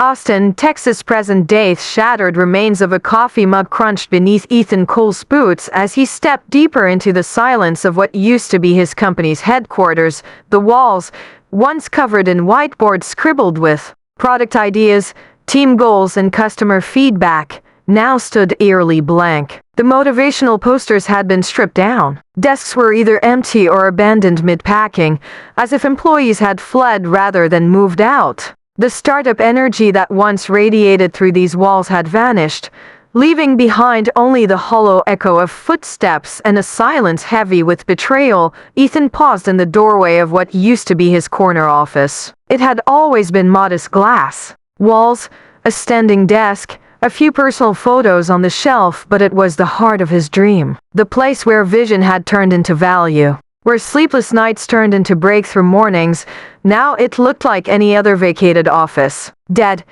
Austin, Texas. Present day. Shattered remains of a coffee mug crunched beneath Ethan Cole's boots as he stepped deeper into the silence of what used to be his company's headquarters. The walls, once covered in whiteboards scribbled with product ideas, team goals, and customer feedback, now stood eerily blank. The motivational posters had been stripped down. Desks were either empty or abandoned mid-packing, as if employees had fled rather than moved out. The startup energy that once radiated through these walls had vanished, leaving behind only the hollow echo of footsteps and a silence heavy with betrayal. Ethan paused in the doorway of what used to be his corner office. It had always been modest glass walls, a standing desk, a few personal photos on the shelf, but it was the heart of his dream. The place where vision had turned into value, where sleepless nights turned into breakthrough mornings. Now it looked like any other vacated office. Dead.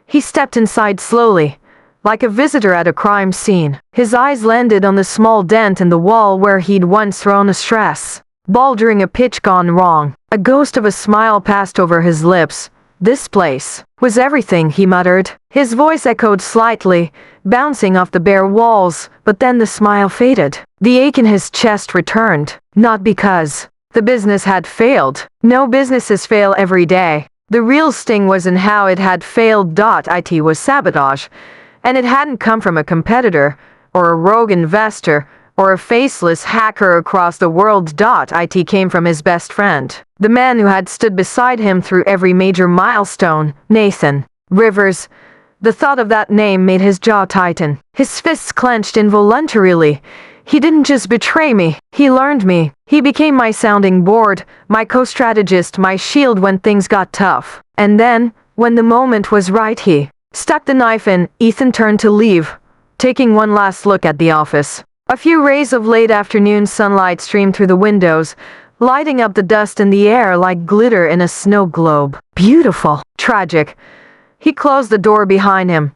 He stepped inside slowly, like a visitor at a crime scene. His eyes landed on the small dent in the wall where he'd once thrown a stress ball during a pitch gone wrong. A ghost of a smile passed over his lips. This place was everything, he muttered. His voice echoed slightly, bouncing off the bare walls, but then the smile faded. The ache in his chest returned, not because the business had failed. No, businesses fail every day. The real sting was in how it had failed. It was sabotage, and it hadn't come from a competitor, or a rogue investor, or a faceless hacker across the world. It came from his best friend, the man who had stood beside him through every major milestone, Nathan Rivers. The thought of that name made his jaw tighten. His fists clenched involuntarily. He didn't just betray me, he learned me. He became my sounding board, my co-strategist, my shield when things got tough. And then, when the moment was right, he stuck the knife in. Ethan turned to leave, taking one last look at the office. A few rays of late afternoon sunlight streamed through the windows, lighting up the dust in the air like glitter in a snow globe. Beautiful. Tragic. He closed the door behind him.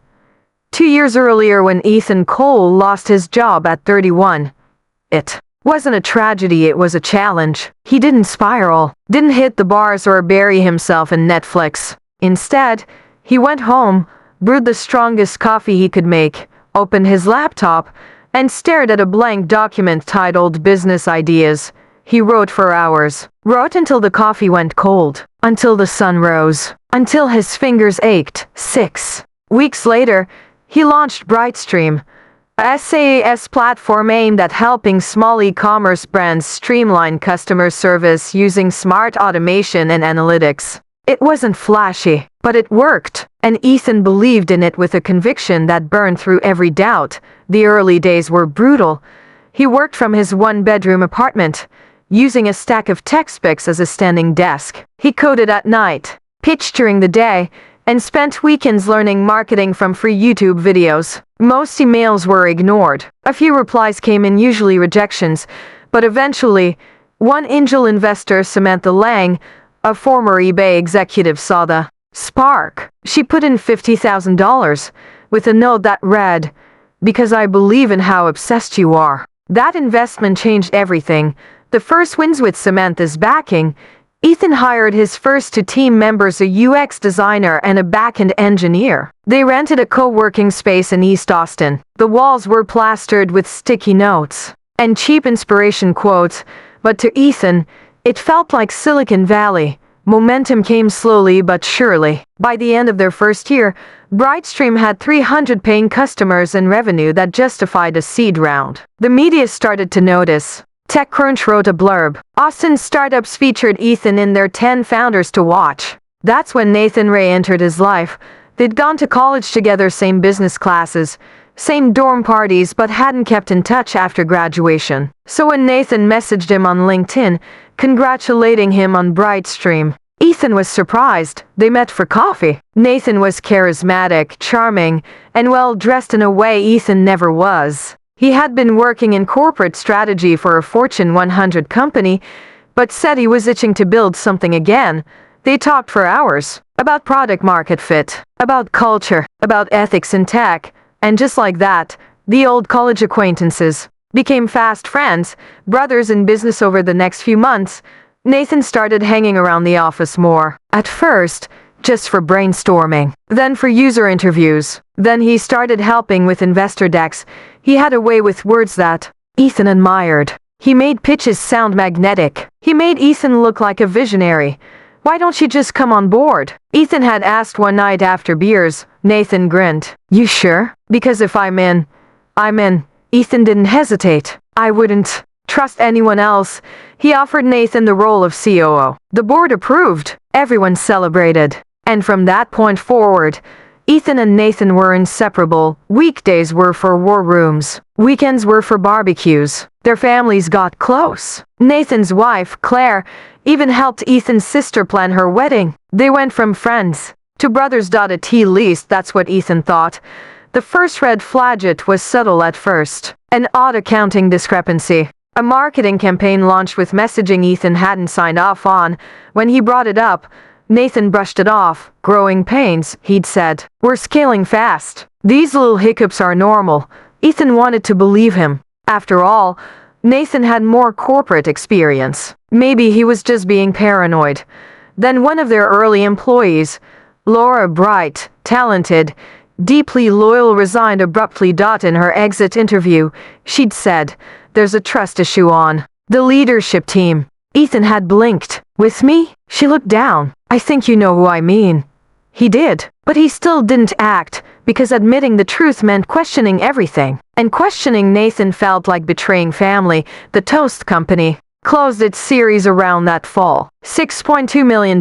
2 years earlier, when Ethan Cole lost his job at 31, it wasn't a tragedy, it was a challenge. He didn't spiral, didn't hit the bars or bury himself in Netflix. Instead, he went home, brewed the strongest coffee he could make, opened his laptop, and stared at a blank document titled Business Ideas. He wrote for hours. Wrote until the coffee went cold. Until the sun rose. Until his fingers ached. 6 weeks later, he launched Brightstream, a SaaS platform aimed at helping small e-commerce brands streamline customer service using smart automation and analytics. It wasn't flashy, but it worked, and Ethan believed in it with a conviction that burned through every doubt. The early days were brutal. He worked from his one-bedroom apartment, using a stack of textbooks as a standing desk. He coded at night, pitched during the day, and spent weekends learning marketing from free YouTube videos. Most emails were ignored. A few replies came in, usually rejections, but eventually, one angel investor, Samantha Lang, a former eBay executive, saw the spark. She put in $50,000 with a note that read, "Because I believe in how obsessed you are." That investment changed everything. The first wins with Samantha's backing. Ethan hired his first 2 team members, a UX designer and a back-end engineer. They rented a co-working space in East Austin. The walls were plastered with sticky notes and cheap inspiration quotes, but to Ethan, it felt like Silicon Valley. Momentum came slowly but surely. By the end of their first year, Brightstream had 300 paying customers and revenue that justified a seed round. The media started to notice. TechCrunch wrote a blurb. Austin startups featured Ethan in their 10 founders to watch. That's when Nathan Ray entered his life. They'd gone to college together, same business classes, same dorm parties, but hadn't kept in touch after graduation. So when Nathan messaged him on LinkedIn, congratulating him on Brightstream, Ethan was surprised. They met for coffee. Nathan was charismatic, charming, and well-dressed in a way Ethan never was. He had been working in corporate strategy for a Fortune 100 company, but said he was itching to build something again. They talked for hours about product market fit, about culture, about ethics in tech, and just like that, the old college acquaintances became fast friends, brothers in business. Over the next few months, Nathan started hanging around the office more. At first, just for brainstorming, then for user interviews. Then he started helping with investor decks. He had a way with words that Ethan admired. He made pitches sound magnetic. He made Ethan look like a visionary. Why don't you just come on board? Ethan had asked one night after beers. Nathan grinned. You sure? Because if I'm in, I'm in. Ethan didn't hesitate. I wouldn't trust anyone else. He offered Nathan the role of COO. The board approved. Everyone celebrated. And from that point forward, Ethan and Nathan were inseparable. Weekdays were for war rooms. Weekends were for barbecues. Their families got close. Nathan's wife, Claire, even helped Ethan's sister plan her wedding. They went from friends to brothers. At least that's what Ethan thought. The first red flag was subtle at first. An odd accounting discrepancy. A marketing campaign launched with messaging Ethan hadn't signed off on. When he brought it up, Nathan brushed it off. Growing pains, he'd said. We're scaling fast. These little hiccups are normal. Ethan wanted to believe him. After all, Nathan had more corporate experience. Maybe he was just being paranoid. Then one of their early employees, Laura, bright, talented, deeply loyal, resigned abruptly. In her exit interview, she'd said, "There's a trust issue on the leadership team." Ethan had blinked. With me? She looked down. I think you know who I mean. He did, but he still didn't act, because admitting the truth meant questioning everything. And questioning Nathan felt like betraying family. The Toast Company closed its series around that fall. $6.2 million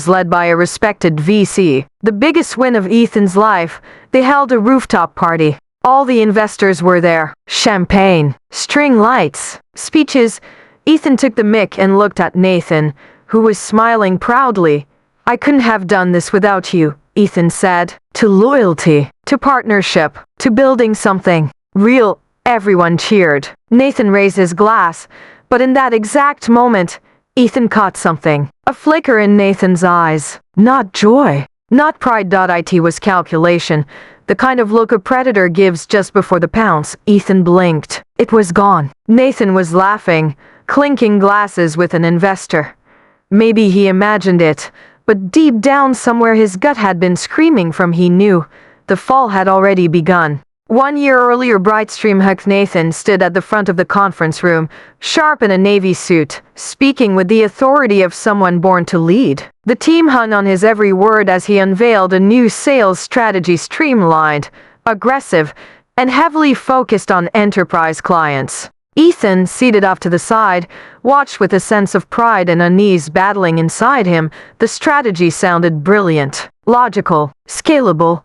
led by a respected VC. The biggest win of Ethan's life. They held a rooftop party. All the investors were there. Champagne, string lights, speeches. Ethan took the mic and looked at Nathan, who was smiling proudly. I couldn't have done this without you, Ethan said. To loyalty, to partnership, to building something real. Everyone cheered. Nathan raised his glass, but in that exact moment, Ethan caught something. A flicker in Nathan's eyes. Not joy, not pride. It was calculation. The kind of look a predator gives just before the pounce. Ethan blinked. It was gone. Nathan was laughing, clinking glasses with an investor. Maybe he imagined it, but deep down somewhere his gut had been screaming from he knew. The fall had already begun. 1 year earlier, Brightstream Huck Nathan stood at the front of the conference room, sharp in a navy suit, speaking with the authority of someone born to lead. The team hung on his every word as he unveiled a new sales strategy, streamlined, aggressive, and heavily focused on enterprise clients. Ethan, seated off to the side, watched with a sense of pride and unease battling inside him. The strategy sounded brilliant, logical, scalable,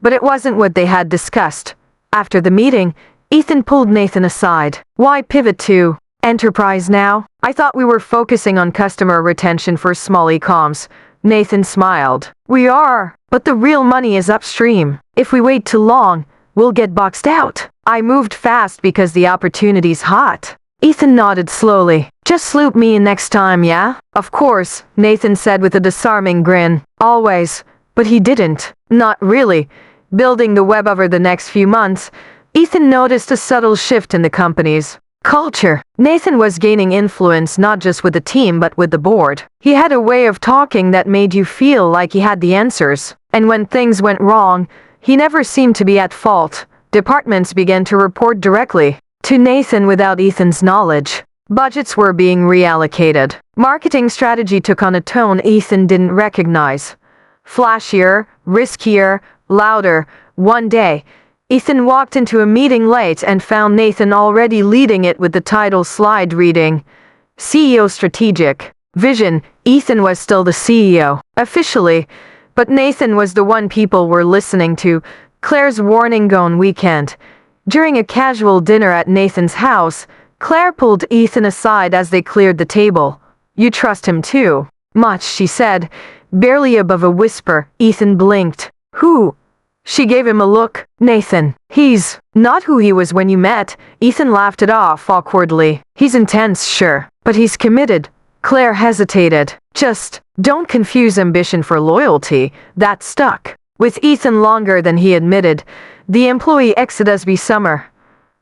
but it wasn't what they had discussed. After the meeting, Ethan pulled Nathan aside. Why pivot to enterprise now? I thought we were focusing on customer retention for small e-coms. Nathan smiled. We are, but the real money is upstream. If we wait too long, we'll get boxed out. I moved fast because the opportunity's hot. Ethan nodded slowly. Just sloop me in next time, yeah? Of course, Nathan said with a disarming grin. Always. But he didn't. Not really. Building the web over the next few months, Ethan noticed a subtle shift in the company's culture. Nathan was gaining influence not just with the team but with the board. He had a way of talking that made you feel like he had the answers. And when things went wrong, he never seemed to be at fault. Departments began to report directly to Nathan without Ethan's knowledge. Budgets were being reallocated. Marketing strategy took on a tone Ethan didn't recognize. Flashier, riskier, louder. One day, Ethan walked into a meeting late and found Nathan already leading it with the title slide reading, CEO Strategic Vision. Ethan was still the CEO, officially, but Nathan was the one people were listening to. Claire's warning gone weekend. During a casual dinner at Nathan's house, Claire pulled Ethan aside as they cleared the table. You trust him too? Much, she said, barely above a whisper. Ethan blinked. Who? She gave him a look. Nathan. He's not who he was when you met. Ethan laughed it off awkwardly. He's intense, sure, but he's committed. Claire hesitated. Just don't confuse ambition for loyalty. That stuck with Ethan longer than he admitted. The employee exodus by summer.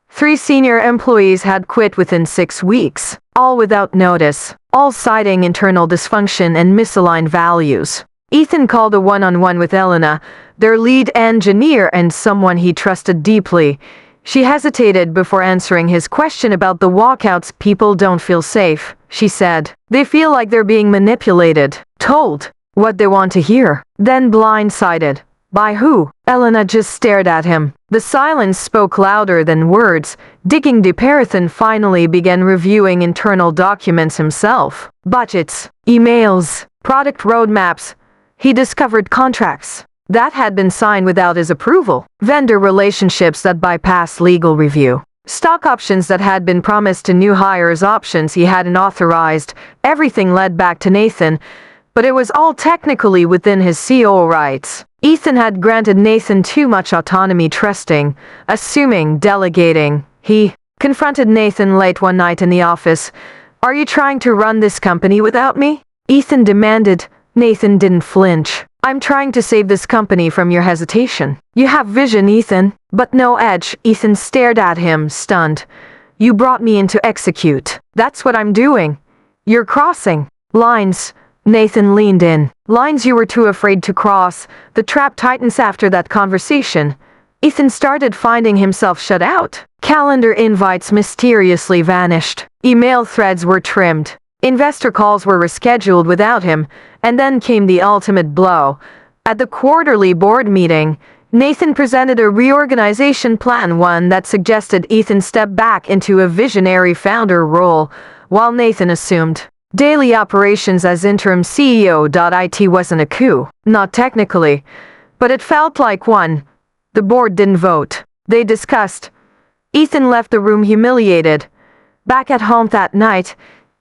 3 senior employees had quit within 6 weeks, all without notice, all citing internal dysfunction and misaligned values. Ethan called a one-on-one with Elena, their lead engineer and someone he trusted deeply. She hesitated before answering his question about the walkouts. People don't feel safe, she said. They feel like they're being manipulated, told what they want to hear, then blindsided. By who? Elena just stared at him. The silence spoke louder than words. Digging deeper, Ethan finally began reviewing internal documents himself. Budgets, emails, product roadmaps. He discovered contracts that had been signed without his approval, vendor relationships that bypassed legal review, stock options that had been promised to new hires, options he hadn't authorized. Everything led back to Nathan, but it was all technically within his CO rights. Ethan had granted Nathan too much autonomy, trusting, assuming, delegating. He confronted Nathan late one night in the office. "Are you trying to run this company without me?" Ethan demanded. Nathan didn't flinch. "I'm trying to save this company from your hesitation. You have vision, Ethan, but no edge." Ethan stared at him, stunned. "You brought me in to execute. That's what I'm doing. You're crossing lines." Nathan leaned in. "Lines you were too afraid to cross." The trap tightens after that conversation. Ethan started finding himself shut out. Calendar invites mysteriously vanished. Email threads were trimmed. Investor calls were rescheduled without him, and then came the ultimate blow. At the quarterly board meeting, Nathan presented a reorganization plan, one that suggested Ethan step back into a visionary founder role, while Nathan assumed daily operations as interim CEO. It wasn't a coup, not technically, but it felt like one. The board didn't vote. They discussed. Ethan left the room humiliated. Back at home that night,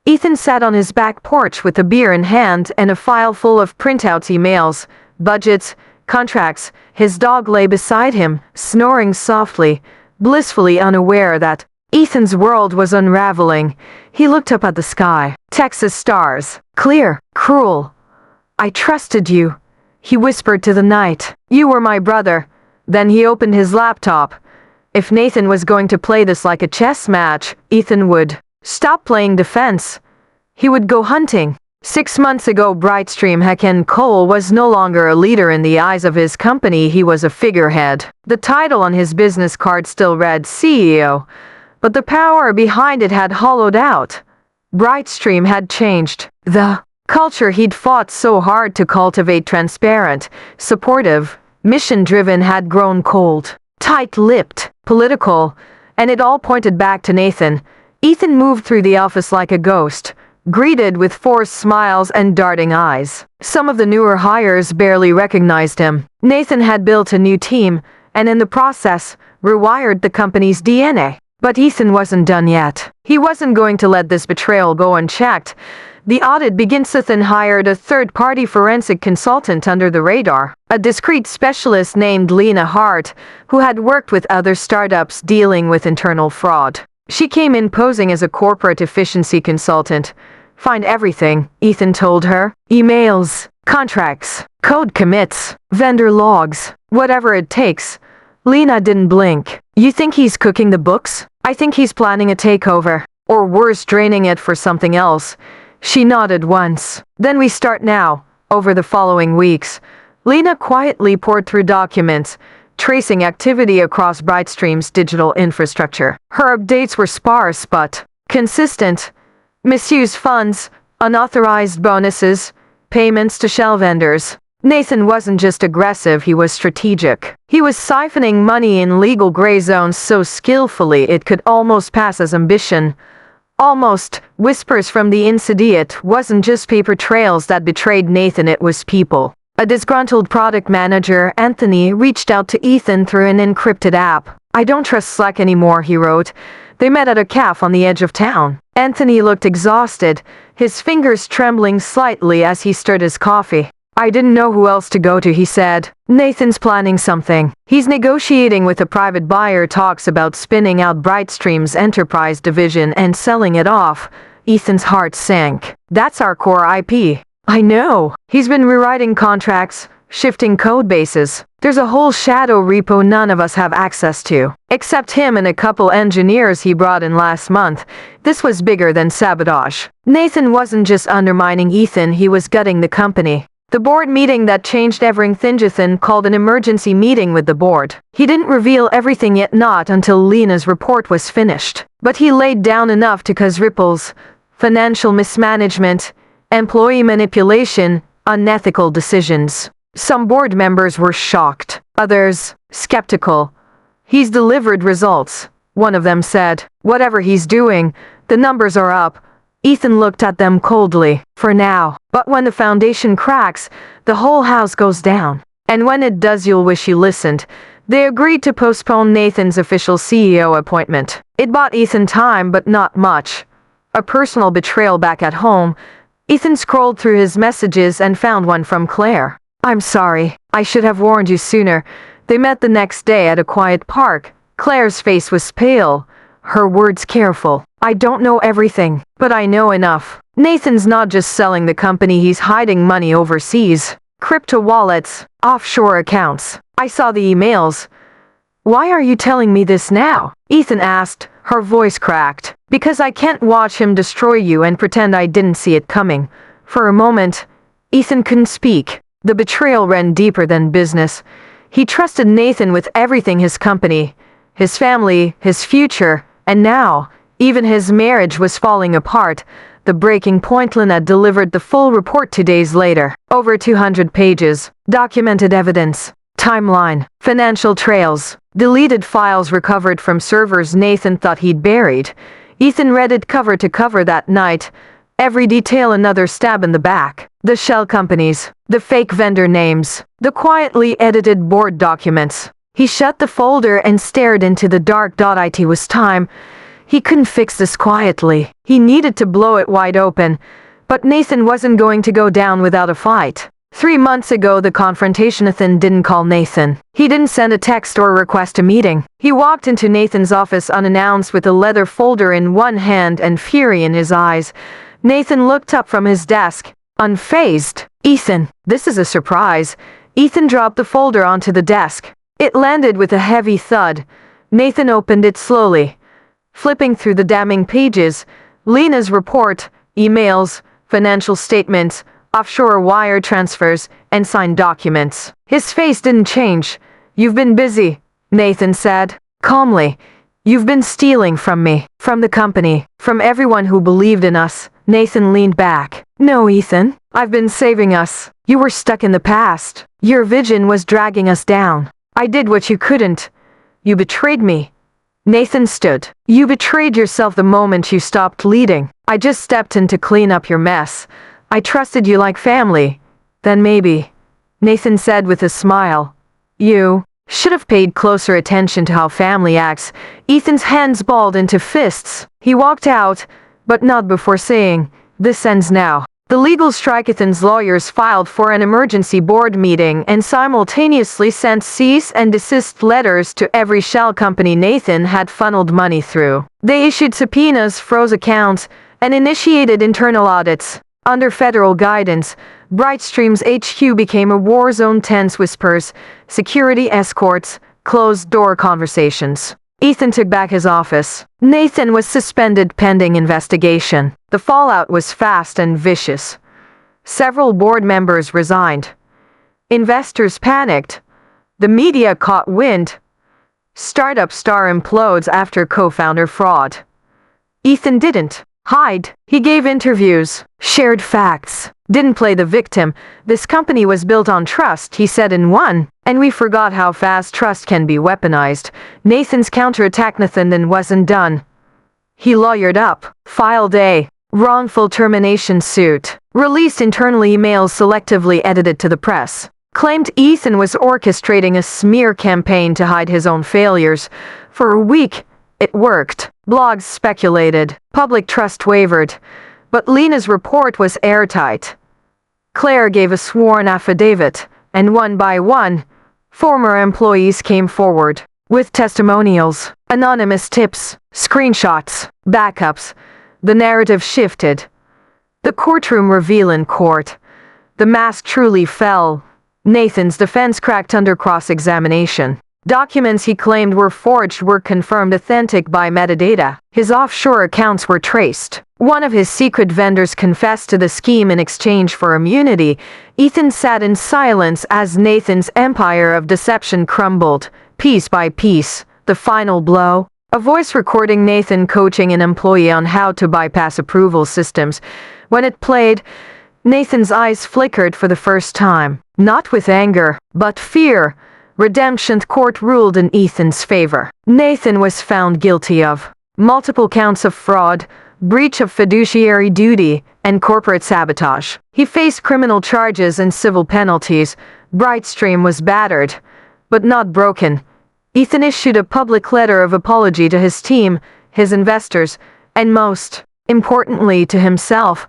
Ethan sat on his back porch with a beer in hand and a file full of printouts, emails, budgets, contracts. His dog lay beside him, snoring softly, blissfully unaware that Ethan's world was unraveling. He looked up at the sky. Texas stars. Clear, cruel. "I trusted you," he whispered to the night. "You were my brother." Then he opened his laptop. If Nathan was going to play this like a chess match, Ethan would stop playing defense. He would go hunting. 6 months ago, Brightstream Haken Cole was no longer a leader in the eyes of his company. He was a figurehead. The title on his business card still read CEO, but the power behind it had hollowed out. Brightstream had changed. The culture he'd fought so hard to cultivate, transparent, supportive, mission-driven, had grown cold, tight-lipped, political, and it all pointed back to Nathan. Ethan moved through the office like a ghost, greeted with forced smiles and darting eyes. Some of the newer hires barely recognized him. Nathan had built a new team, and in the process, rewired the company's DNA. But Ethan wasn't done yet. He wasn't going to let this betrayal go unchecked. The audit begins. Ethan hired a third-party forensic consultant under the radar, a discreet specialist named Lena Hart, who had worked with other startups dealing with internal fraud. She came in posing as a corporate efficiency consultant. "Find everything," Ethan told her. "Emails, contracts, code commits, vendor logs, whatever it takes." Lena didn't blink. "You think he's cooking the books?" "I think he's planning a takeover, or worse, draining it for something else." She nodded once. "Then we start now." Over the following weeks, Lena quietly poured through documents, tracing activity across Brightstream's digital infrastructure. Her updates were sparse but consistent. Misused funds, unauthorized bonuses, payments to shell vendors. Nathan wasn't just aggressive, he was strategic. He was siphoning money in legal gray zones so skillfully it could almost pass as ambition. Almost. Whispers from the inside. It wasn't just paper trails that betrayed Nathan, it was people. A disgruntled product manager, Anthony, reached out to Ethan through an encrypted app. "I don't trust Slack anymore," he wrote. They met at a cafe on the edge of town. Anthony looked exhausted, his fingers trembling slightly as he stirred his coffee. "I didn't know who else to go to," he said. "Nathan's planning something. He's negotiating with a private buyer, talks about spinning out Brightstream's enterprise division and selling it off." Ethan's heart sank. "That's our core IP." "I know. He's been rewriting contracts, shifting code bases. There's a whole shadow repo none of us have access to, except him and a couple engineers he brought in last month." This was bigger than sabotage. Nathan wasn't just undermining Ethan, he was gutting the company. The board meeting that changed everything. Ethan called an emergency meeting with the board. He didn't reveal everything yet, not until Lena's report was finished. But he laid down enough to cause ripples: financial mismanagement, employee manipulation, unethical decisions. Some board members were shocked, others skeptical. "He's delivered results," one of them said. "Whatever he's doing, the numbers are up." Ethan looked at them coldly. "For now. But when the foundation cracks, the whole house goes down. And when it does, you'll wish you listened." They agreed to postpone Nathan's official CEO appointment. It bought Ethan time, but not much. A personal betrayal back at home. Ethan scrolled through his messages and found one from Claire. "I'm sorry. I should have warned you sooner." They met the next day at a quiet park. Claire's face was pale, her words careful. "I don't know everything, but I know enough. Nathan's not just selling the company, he's hiding money overseas. Crypto wallets, offshore accounts. I saw the emails." "Why are you telling me this now?" Ethan asked, her voice cracked. "Because I can't watch him destroy you and pretend I didn't see it coming." For a moment, Ethan couldn't speak. The betrayal ran deeper than business. He trusted Nathan with everything: his company, his family, his future, and now, even his marriage was falling apart. The breaking point: Lena delivered the full report 2 days later. Over 200 pages, documented evidence, timeline, financial trails, deleted files recovered from servers Nathan thought he'd buried. Ethan read it cover to cover that night. Every detail another stab in the back. The shell companies, the fake vendor names, the quietly edited board documents. He shut the folder and stared into the dark. It was time. He couldn't fix this quietly. He needed to blow it wide open. But Nathan wasn't going to go down without a fight. 3 months ago, the confrontation. Ethan didn't call Nathan. He didn't send a text or request a meeting. He walked into Nathan's office unannounced with a leather folder in one hand and fury in his eyes. Nathan looked up from his desk, unfazed. "Ethan, this is a surprise." Ethan dropped the folder onto the desk. It landed with a heavy thud. Nathan opened it slowly, flipping through the damning pages. Lena's report, emails, financial statements, offshore wire transfers, and signed documents. His face didn't change. "You've been busy," Nathan said, calmly. "You've been stealing from me, from the company, from everyone who believed in us." Nathan leaned back. "No, Ethan. I've been saving us. You were stuck in the past. Your vision was dragging us down. I did what you couldn't. You betrayed me." Nathan stood. "You betrayed yourself the moment you stopped leading. I just stepped in to clean up your mess. I trusted you like family. Then maybe," Nathan said with a smile, "you should have paid closer attention to how family acts." Ethan's hands balled into fists. He walked out, but not before saying, "This ends now." The legal strike. Ethan's lawyers filed for an emergency board meeting and simultaneously sent cease and desist letters to every shell company Nathan had funneled money through. They issued subpoenas, froze accounts, and initiated internal audits. Under federal guidance, Brightstream's HQ became a war zone. Tense whispers, security escorts, closed-door conversations. Ethan took back his office. Nathan was suspended pending investigation. The fallout was fast and vicious. Several board members resigned. Investors panicked. The media caught wind. Startup star implodes after co-founder fraud. Ethan didn't hide. He gave interviews, shared facts, didn't play the victim. "This company was built on trust," he said in one, "and we forgot how fast trust can be weaponized." Nathan's counterattack. Nathan wasn't done. He lawyered up, filed a wrongful termination suit, released internal emails selectively edited to the press, claimed Ethan was orchestrating a smear campaign to hide his own failures. For a week, it worked. Blogs speculated, public trust wavered, but Lena's report was airtight. Claire gave a sworn affidavit, and one by one, former employees came forward with testimonials, anonymous tips, screenshots, backups. The narrative shifted. The courtroom reveal in court. The mask truly fell. Nathan's defense cracked under cross-examination. Documents he claimed were forged were confirmed authentic by metadata. His offshore accounts were traced. One of his secret vendors confessed to the scheme in exchange for immunity. Ethan sat in silence as Nathan's empire of deception crumbled, piece by piece. The final blow? A voice recording Nathan coaching an employee on how to bypass approval systems. When it played, Nathan's eyes flickered for the first time. Not with anger, but fear. Redemption court ruled in Ethan's favor. Nathan was found guilty of multiple counts of fraud, breach of fiduciary duty, and corporate sabotage. He faced criminal charges and civil penalties. Brightstream was battered, but not broken. Ethan issued a public letter of apology to his team, his investors, and most importantly to himself.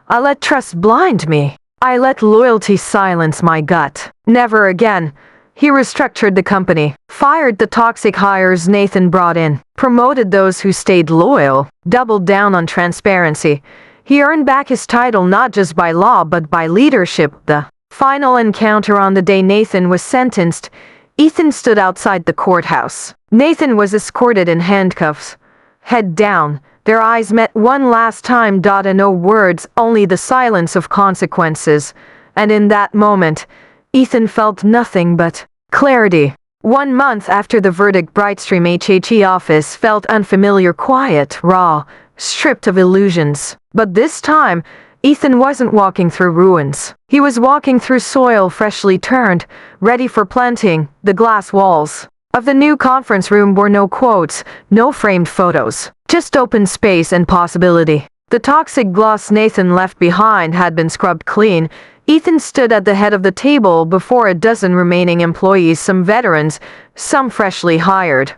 I let trust blind me. I let loyalty silence my gut. Never again. He restructured the company, fired the toxic hires Nathan brought in, promoted those who stayed loyal, doubled down on transparency. He earned back his title not just by law but by leadership. The final encounter on the day Nathan was sentenced, Ethan stood outside the courthouse. Nathan was escorted in handcuffs. Head down, their eyes met one last time. And no words, only the silence of consequences. And in that moment, Ethan felt nothing but clarity. 1 month after the verdict, Brightstream HHE office felt unfamiliar, quiet, raw, stripped of illusions. But this time, Ethan wasn't walking through ruins. He was walking through soil freshly turned, ready for planting. The glass walls of the new conference room were no quotes, no framed photos, just open space and possibility. The toxic gloss Nathan left behind had been scrubbed clean. Ethan stood at the head of the table before a dozen remaining employees, some veterans, some freshly hired.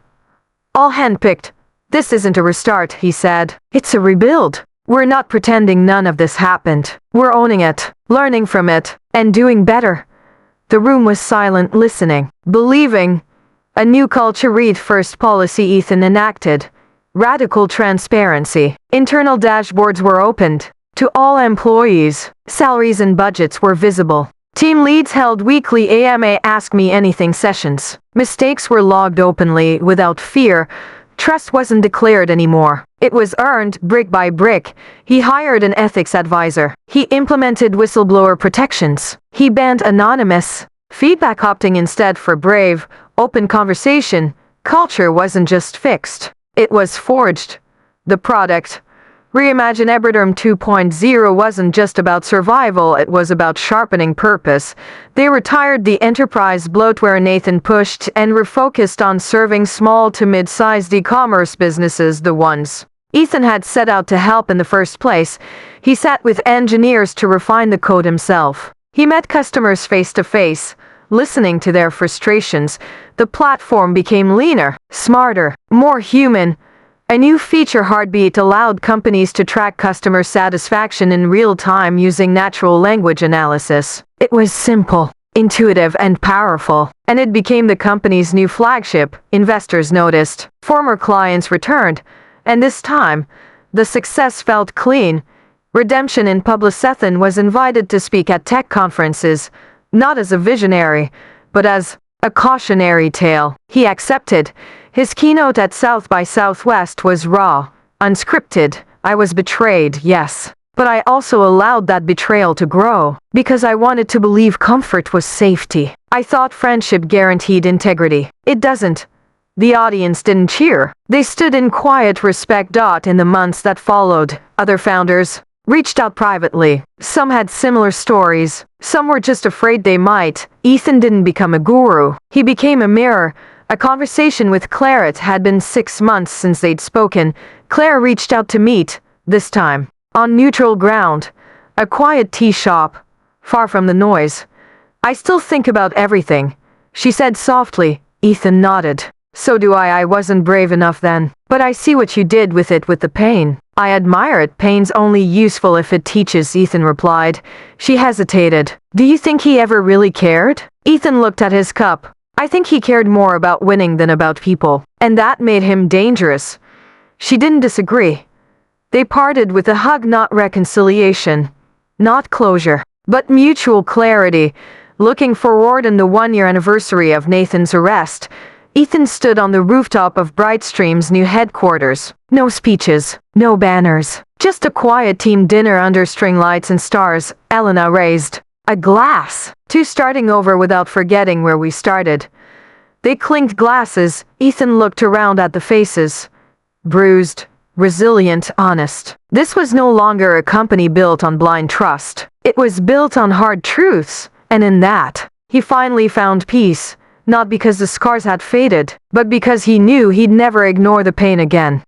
All handpicked. This isn't a restart, he said. It's a rebuild. We're not pretending none of this happened. We're owning it, learning from it, and doing better. The room was silent, listening, believing. A new culture read first policy Ethan enacted. Radical transparency. Internal dashboards were opened to all employees. Salaries and budgets were visible. Team leads held weekly AMA Ask Me Anything sessions. Mistakes were logged openly, without fear. Trust wasn't declared anymore. It was earned, brick by brick. He hired an ethics advisor. He implemented whistleblower protections. He banned anonymous feedback, opting instead for brave, open conversation. Culture wasn't just fixed. It was forged. The product, Reimagine Eberderm 2.0, wasn't just about survival, it was about sharpening purpose. They retired the enterprise bloatware Nathan pushed and refocused on serving small to mid-sized e-commerce businesses, the ones Ethan had set out to help in the first place. He sat with engineers to refine the code himself. He met customers face to face, listening to their frustrations. The platform became leaner, smarter, more human. A new feature, Heartbeat, allowed companies to track customer satisfaction in real time using natural language analysis. It was simple, intuitive, and powerful, and it became the company's new flagship. Investors noticed, former clients returned, and this time, the success felt clean. Redemption in Publicethan was invited to speak at tech conferences, not as a visionary, but as a cautionary tale. He accepted. His keynote at South by Southwest was raw, unscripted. I was betrayed, yes. But I also allowed that betrayal to grow, because I wanted to believe comfort was safety. I thought friendship guaranteed integrity. It doesn't. The audience didn't cheer. They stood in quiet respect. In the months that followed, other founders reached out privately. Some had similar stories. Some were just afraid they might. Ethan didn't become a guru. He became a mirror. A conversation with Claire. It had been 6 months since they'd spoken. Claire reached out to meet, this time, on neutral ground. A quiet tea shop, far from the noise. I still think about everything, she said softly. Ethan nodded. So do I. I wasn't brave enough then. But I see what you did with it, with the pain. I admire it. Pain's only useful if it teaches, Ethan replied. She hesitated. Do you think he ever really cared? Ethan looked at his cup. I think he cared more about winning than about people, and that made him dangerous. She didn't disagree. They parted with a hug, not reconciliation, not closure, but mutual clarity. Looking forward in the 1-year anniversary of Nathan's arrest, Ethan stood on the rooftop of Brightstream's new headquarters. No speeches, no banners, just a quiet team dinner under string lights and stars. Elena raised a glass to starting over without forgetting where we started. They clinked glasses. Ethan looked around at the faces. Bruised, resilient, honest. This was no longer a company built on blind trust. It was built on hard truths, and in that, he finally found peace, not because the scars had faded, but because he knew he'd never ignore the pain again.